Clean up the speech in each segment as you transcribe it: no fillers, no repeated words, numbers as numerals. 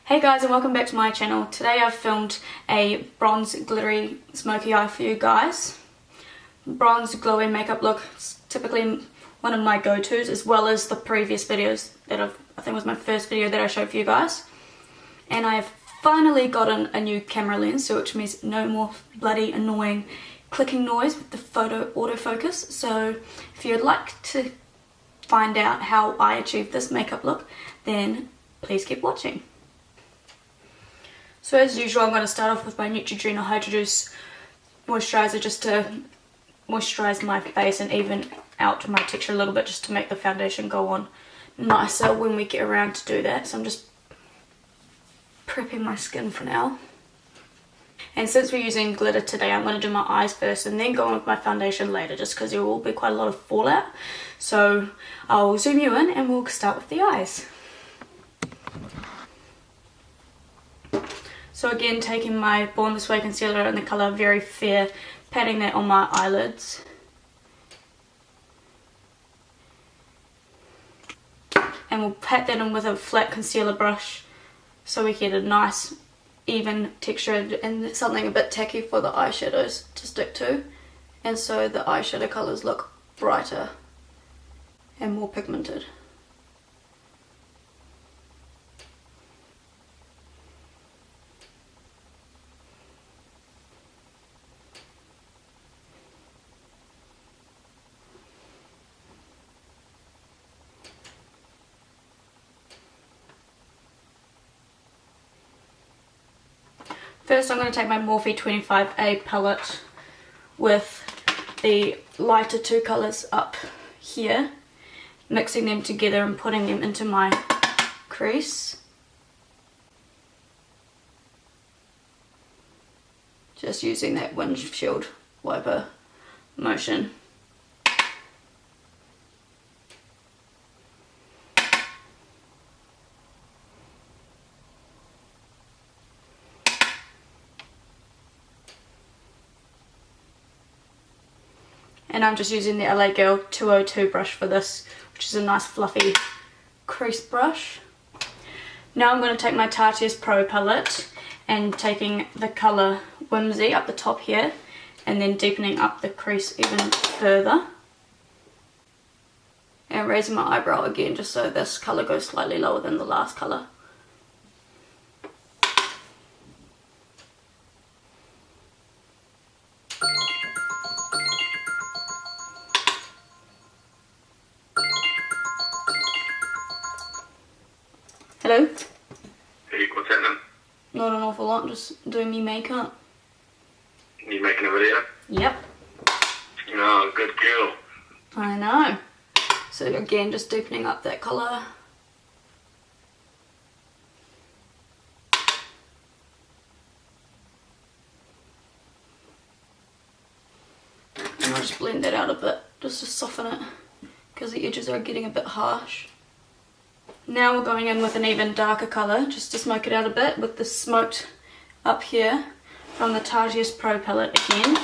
Hey guys, and welcome back to my channel. Today I've filmed a bronze glittery smoky eye for you guys. Bronze glowy makeup look is typically one of my go-tos, as well as the previous videos that I think was my first video that I showed for you guys. And I have finally gotten a new camera lens, so which means no more bloody annoying clicking noise with the photo autofocus. So if you'd like to find out how I achieved this makeup look, then please keep watching. So as usual, I'm going to start off with my Neutrogena hydroboost moisturiser just to moisturise my face and even out my texture a little bit, just to make the foundation go on nicer when we get around to do that. So I'm just prepping my skin for now. And since we're using glitter today, I'm going to do my eyes first and then go on with my foundation later, just because there will be quite a lot of fallout. So I'll zoom you in and we'll start with the eyes. So again, taking my Born This Way concealer in the colour Very Fair, patting that on my eyelids. And we'll pat that in with a flat concealer brush so we get a nice even texture and something a bit tacky for the eyeshadows to stick to. And so the eyeshadow colours look brighter and more pigmented. First, I'm going to take my Morphe 25A palette with the lighter two colours up here, mixing them together and putting them into my crease. Just using that windshield wiper motion. And I'm just using the LA Girl 202 brush for this, which is a nice fluffy crease brush. Now I'm going to take my Tartiest PRO palette and taking the colour Whimsy up the top here and then deepening up the crease even further. And raising my eyebrow again just so this colour goes slightly lower than the last colour. Hello? Hey, what's happening? Not an awful lot, just doing me makeup. You making a video? Yep. Oh, good girl. I know. So again, just deepening up that colour. And I'll just blend that out a bit, just to soften it, because the edges are getting a bit harsh. Now we're going in with an even darker colour, just to smoke it out a bit, with the smoked up here from the Tartiest PRO palette again,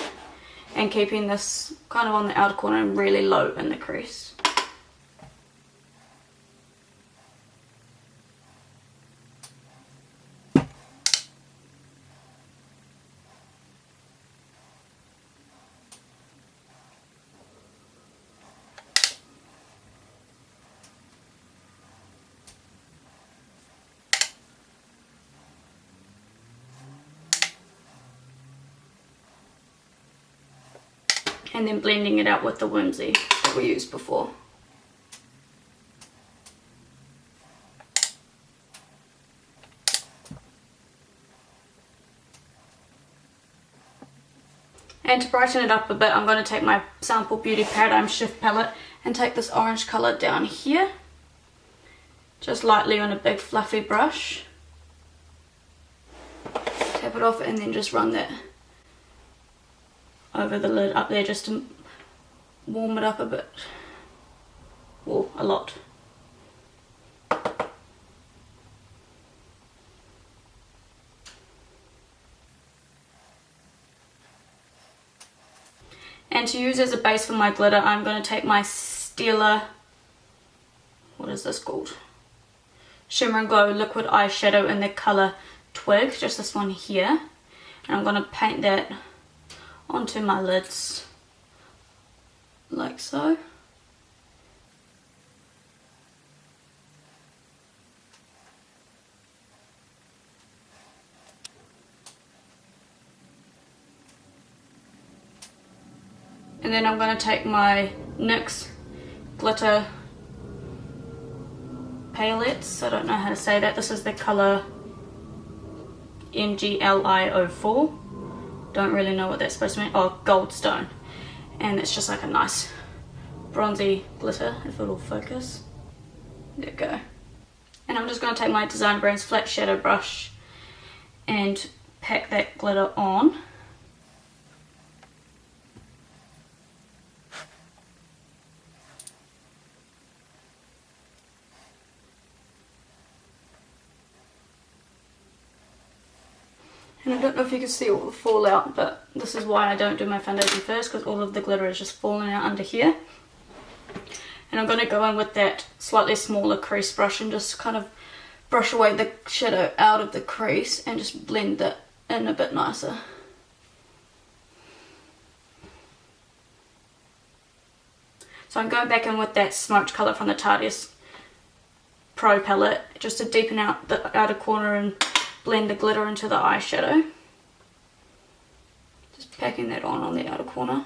and keeping this kind of on the outer corner and really low in the crease. And then blending it out with the Whimsy that we used before. And to brighten it up a bit, I'm going to take my Sample Beauty Paradigm Shift palette and take this orange colour down here. Just lightly on a big fluffy brush. Tap it off and then just run that over the lid up there just to warm it up a bit. Or a lot. And to use as a base for my glitter, I'm going to take my Stila, what is this called? Shimmer and Glow liquid eyeshadow in the colour Twig, just this one here. And I'm going to paint that onto my lids, like so. And then I'm going to take my NYX glitter palettes, I don't know how to say that, this is the colour MGLI04, don't really know what that's supposed to mean, oh, Goldstone, and it's just like a nice bronzy glitter, if it'll focus, there we go. And I'm just going to take my Design Brands flat shadow brush and pack that glitter on. And I don't know if you can see all the fallout, but this is why I don't do my foundation first, because all of the glitter is just falling out under here. And I'm going to go in with that slightly smaller crease brush and just kind of brush away the shadow out of the crease and just blend that in a bit nicer. So I'm going back in with that smoked colour from the Tartiest PRO palette, just to deepen out the outer corner and blend the glitter into the eyeshadow. Just packing that on the outer corner.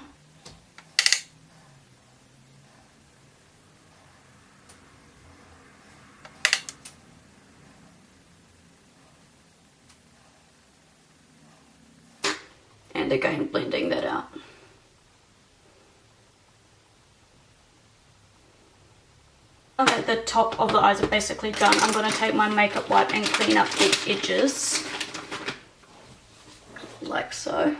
And again, blending that out. Now that the top of the eyes are basically done, I'm going to take my makeup wipe and clean up the edges, like so.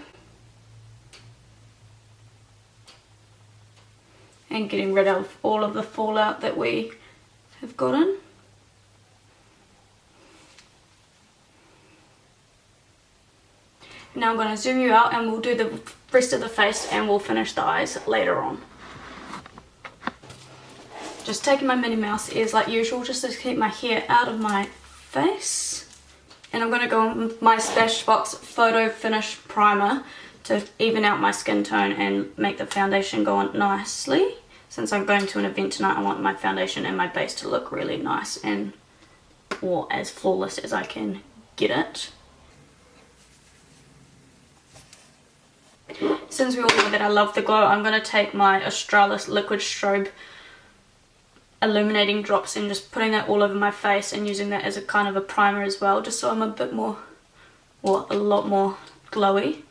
And getting rid of all of the fallout that we have gotten. Now I'm going to zoom you out and we'll do the rest of the face and we'll finish the eyes later on. Just taking my Minnie Mouse ears like usual, just to keep my hair out of my face. And I'm going to go in with my Smashbox Photo Finish Primer to even out my skin tone and make the foundation go on nicely. Since I'm going to an event tonight, I want my foundation and my base to look really nice and, or as flawless as I can get it. Since we all know that I love the glow, I'm going to take my Australis liquid strobe illuminating drops and just putting that all over my face and using that as a kind of a primer as well, just so I'm a bit more, or a lot more glowy.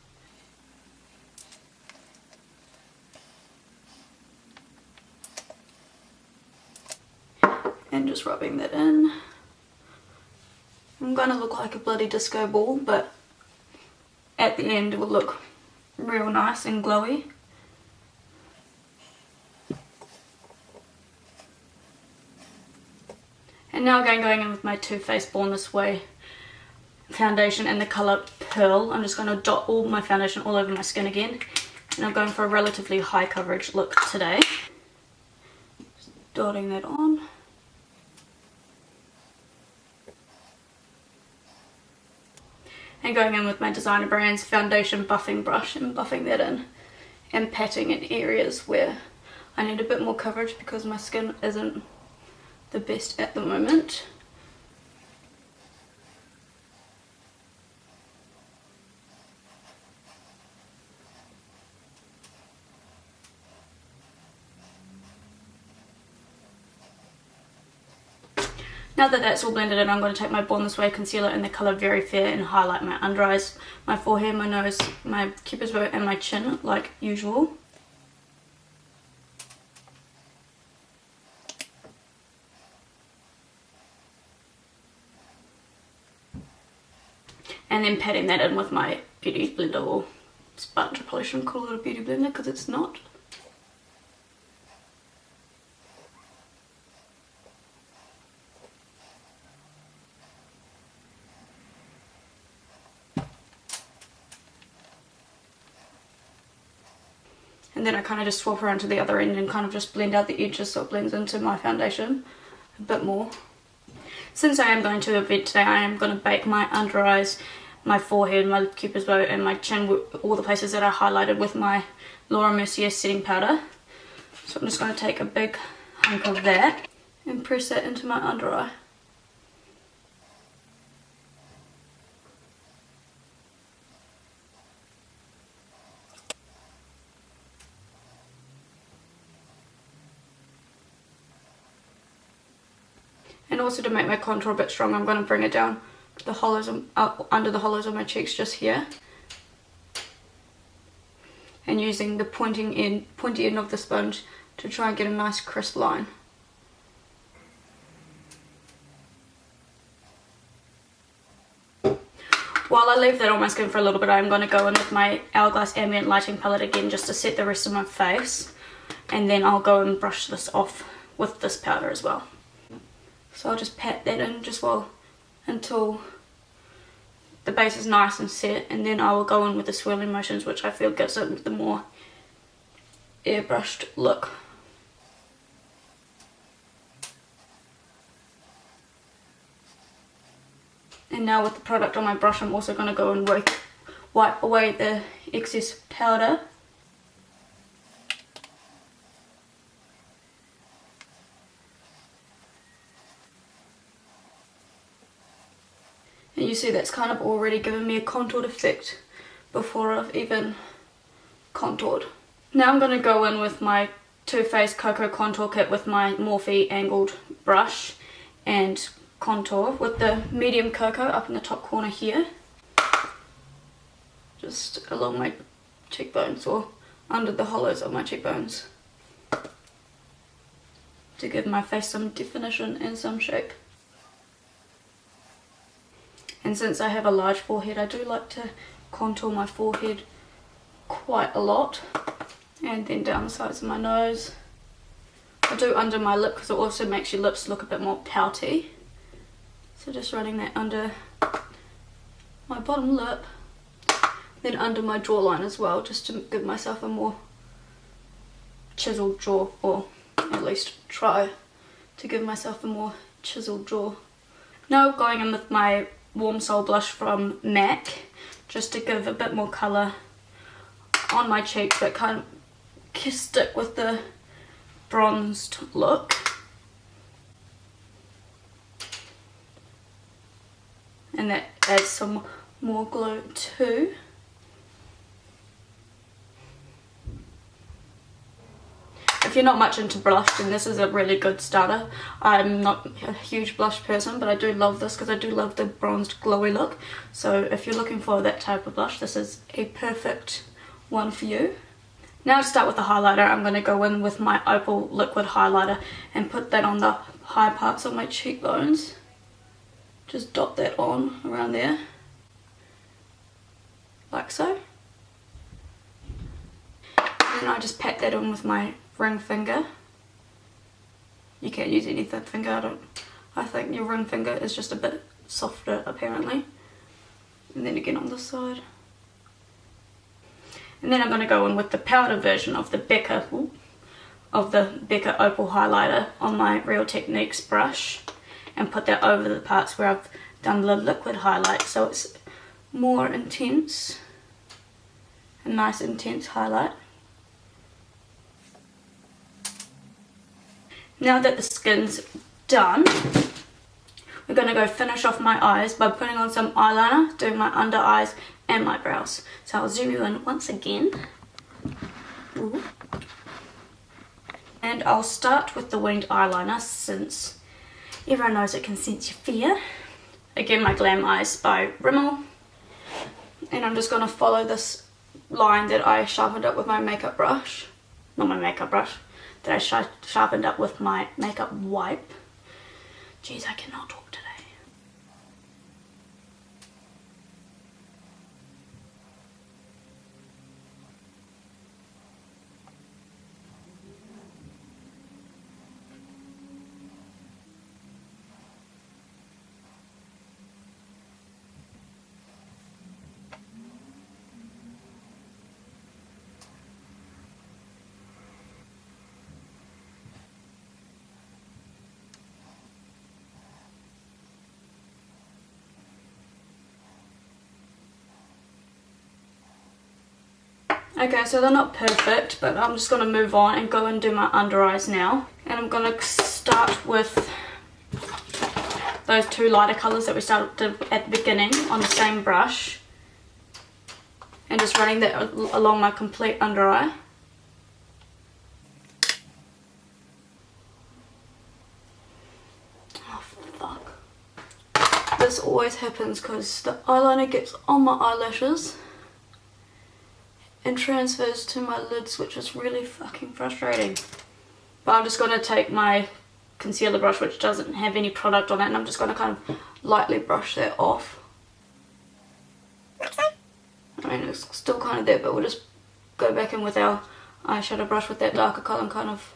And just rubbing that in. I'm going to look like a bloody disco ball, but at the end it will look real nice and glowy. And now again, going in with my Too Faced Born This Way foundation in the colour Pearl. I'm just going to dot all my foundation all over my skin again. And I'm going for a relatively high coverage look today. Just dotting that on. And going in with my Designer Brands foundation buffing brush and buffing that in. And patting in areas where I need a bit more coverage because my skin isn't the best at the moment. Now that that's all blended in, I'm going to take my Born This Way concealer in the colour Very Fair and highlight my under eyes, my forehead, my nose, my cupid's bow and my chin like usual. And then patting that in with my beauty blender, or sponge. I probably shouldn't call it a beauty blender because it's not. And then I kind of just swap around to the other end and kind of just blend out the edges so it blends into my foundation a bit more. since I am going to an event today, I am going to bake my under eyes, my forehead, my cupid's bow and my chin, all the places that I highlighted with my Laura Mercier setting powder. So I'm just going to take a big hunk of that and press that into my under eye. And also to make my contour a bit stronger, I'm going to bring it down the hollows under the hollows of my cheeks just here. And using the pointy end of the sponge to try and get a nice crisp line. While I leave that on my skin for a little bit, I'm going to go in with my Hourglass Ambient lighting palette again just to set the rest of my face. And then I'll go and brush this off with this powder as well. So I'll just pat that in just until the base is nice and set, and then I will go in with the swirling motions, which I feel gives it the more airbrushed look. And now with the product on my brush, I'm also going to go and wipe away the excess powder. And you see that's kind of already given me a contoured effect before I've even contoured. Now I'm going to go in with my Too Faced Cocoa Contour Kit with my Morphe angled brush and contour with the medium cocoa up in the top corner here. Just along my cheekbones or under the hollows of my cheekbones to give my face some definition and some shape. And since I have a large forehead, I do like to contour my forehead quite a lot. And then down the sides of my nose. I do under my lip because it also makes your lips look a bit more pouty. So just running that under my bottom lip. Then under my jawline as well, just to give myself a more chiseled jaw, or at least try to give myself a more chiseled jaw. Now going in with my Warm Soul blush from MAC, just to give a bit more colour on my cheeks, but kind of stick with the bronzed look. And that adds some more glow too. If you're not much into blush, then this is a really good starter. I'm not a huge blush person, but I do love this because I do love the bronzed glowy look. So if you're looking for that type of blush, this is a perfect one for you. Now to start with the highlighter, I'm going to go in with my Opal liquid highlighter and put that on the high parts of my cheekbones. Just dot that on around there, like so. And then I just pat that on with my ring finger. You can't use any thin finger, I think your ring finger is just a bit softer apparently. And then again on this side. And then I'm going to go in with the powder version of the Becca Opal highlighter on my Real Techniques brush and put that over the parts where I've done the liquid highlight, so it's more intense, a nice intense highlight. Now that the skin's done, we're going to go finish off my eyes by putting on some eyeliner, doing my under eyes and my brows. So I'll zoom you in once again. Ooh. And I'll start with the winged eyeliner since everyone knows it can sense your fear. Again, my Glam Eyes by Rimmel. And I'm just going to follow this line that I sharpened up with my makeup brush. Not my makeup brush. That I sharpened up with my makeup wipe. Jeez, I cannot talk today. Okay, so they're not perfect, but I'm just going to move on and go and do my under eyes now. And I'm going to start with those two lighter colours that we started at the beginning on the same brush. And just running that along my complete under eye. Oh, fuck. This always happens because the eyeliner gets on my eyelashes and transfers to my lids, which is really fucking frustrating. But I'm just going to take my concealer brush, which doesn't have any product on it, and I'm just going to kind of lightly brush that off. I mean, it's still kind of there, but we'll just go back in with our eyeshadow brush with that darker colour and kind of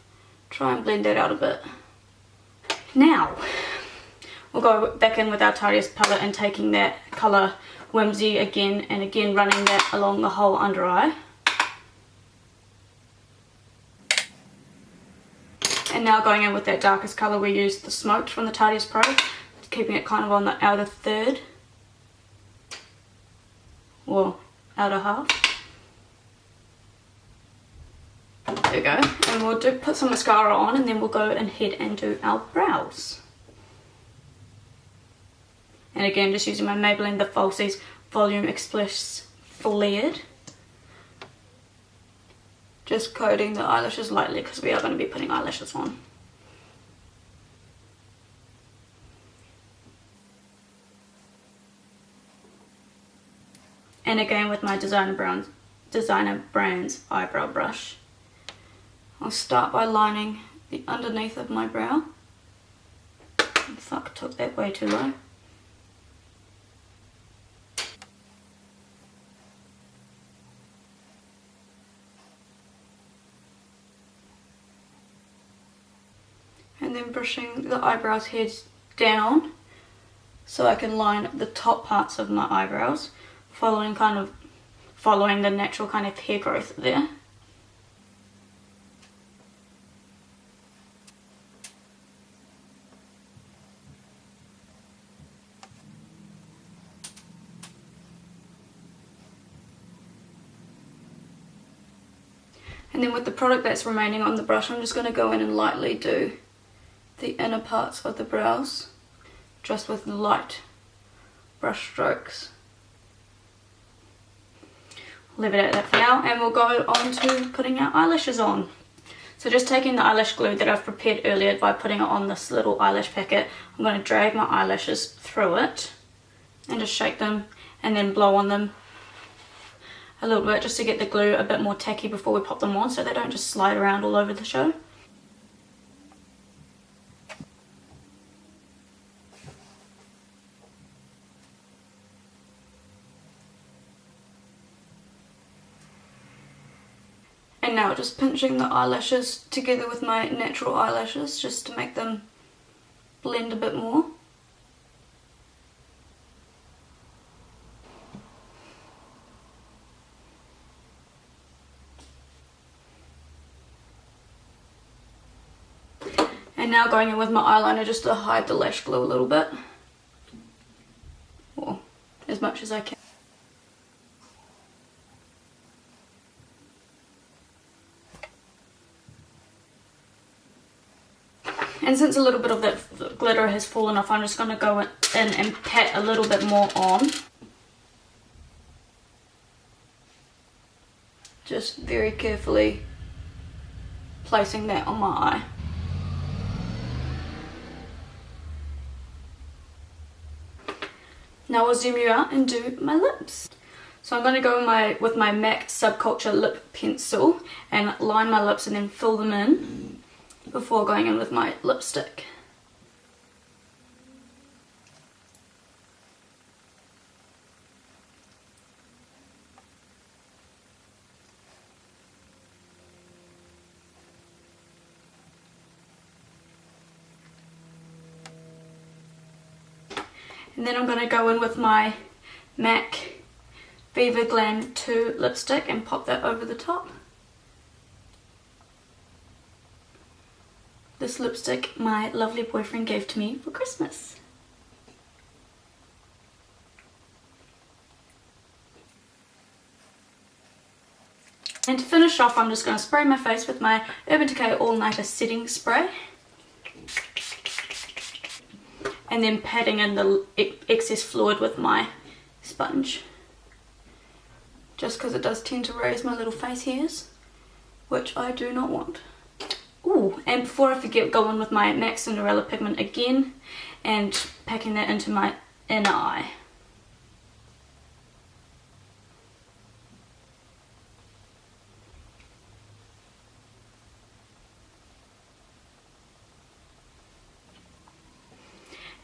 try and blend that out a bit. Now, we'll go back in with our Tartiest palette and taking that colour Whimsy again, and again running that along the whole under eye. And now going in with that darkest colour, we used the Smoked from the Tartiest PRO, keeping it kind of on the outer third, or outer half. There we go. And we'll put some mascara on, and then we'll go ahead and do our brows. And again, just using my Maybelline the Falsies Volume Express Flared. Just coating the eyelashes lightly because we are going to be putting eyelashes on. And again with my Designer Brands eyebrow brush. I'll start by lining the underneath of my brow. Fuck, took that way too low. And then brushing the eyebrows heads down so I can line the top parts of my eyebrows, following the natural kind of hair growth there. And then with the product that's remaining on the brush, I'm just going to go in and lightly do the inner parts of the brows, just with light brush strokes. Leave it at that for now, and we'll go on to putting our eyelashes on. So just taking the eyelash glue that I've prepared earlier by putting it on this little eyelash packet, I'm going to drag my eyelashes through it and just shake them and then blow on them a little bit just to get the glue a bit more tacky before we pop them on, so they don't just slide around all over the show. And now just pinching the eyelashes together with my natural eyelashes just to make them blend a bit more. And now going in with my eyeliner just to hide the lash glue a little bit, or as much as I can. And since a little bit of that glitter has fallen off, I'm just going to go in and pat a little bit more on. Just very carefully placing that on my eye. Now I'll zoom you out and do my lips. So I'm going to go with my MAC Subculture lip pencil and line my lips and then fill them in before going in with my lipstick. And then I'm going to go in with my MAC Viva Glam II lipstick and pop that over the top. This lipstick my lovely boyfriend gave to me for Christmas. And to finish off, I'm just going to spray my face with my Urban Decay All Nighter Setting Spray. And then patting in the excess fluid with my sponge. Just because it does tend to raise my little face hairs, which I do not want. Ooh, and before I forget, go in with my MAC Cinderella pigment again and packing that into my inner eye.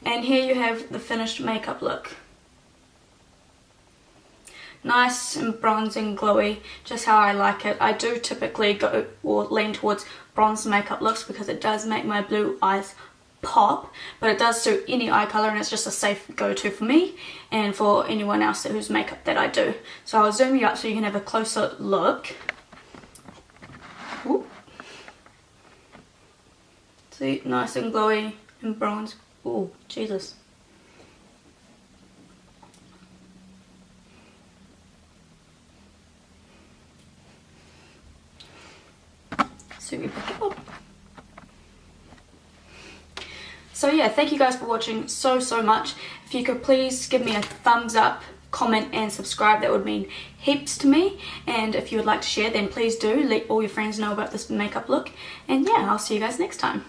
And here you have the finished makeup look. Nice and bronzy and glowy, just how I like it. I do typically go or lean towards bronze makeup looks because it does make my blue eyes pop, but it does suit any eye colour, and it's just a safe go-to for me and for anyone else whose makeup that I do. So I'll zoom you up so you can have a closer look. Ooh. See, nice and glowy and bronze. Oh, Jesus. So we pick it up. So yeah, thank you guys for watching so much. If you could please give me a thumbs up, comment and subscribe, that would mean heaps to me. And if you would like to share, then please do let all your friends know about this makeup look. And yeah, I'll see you guys next time.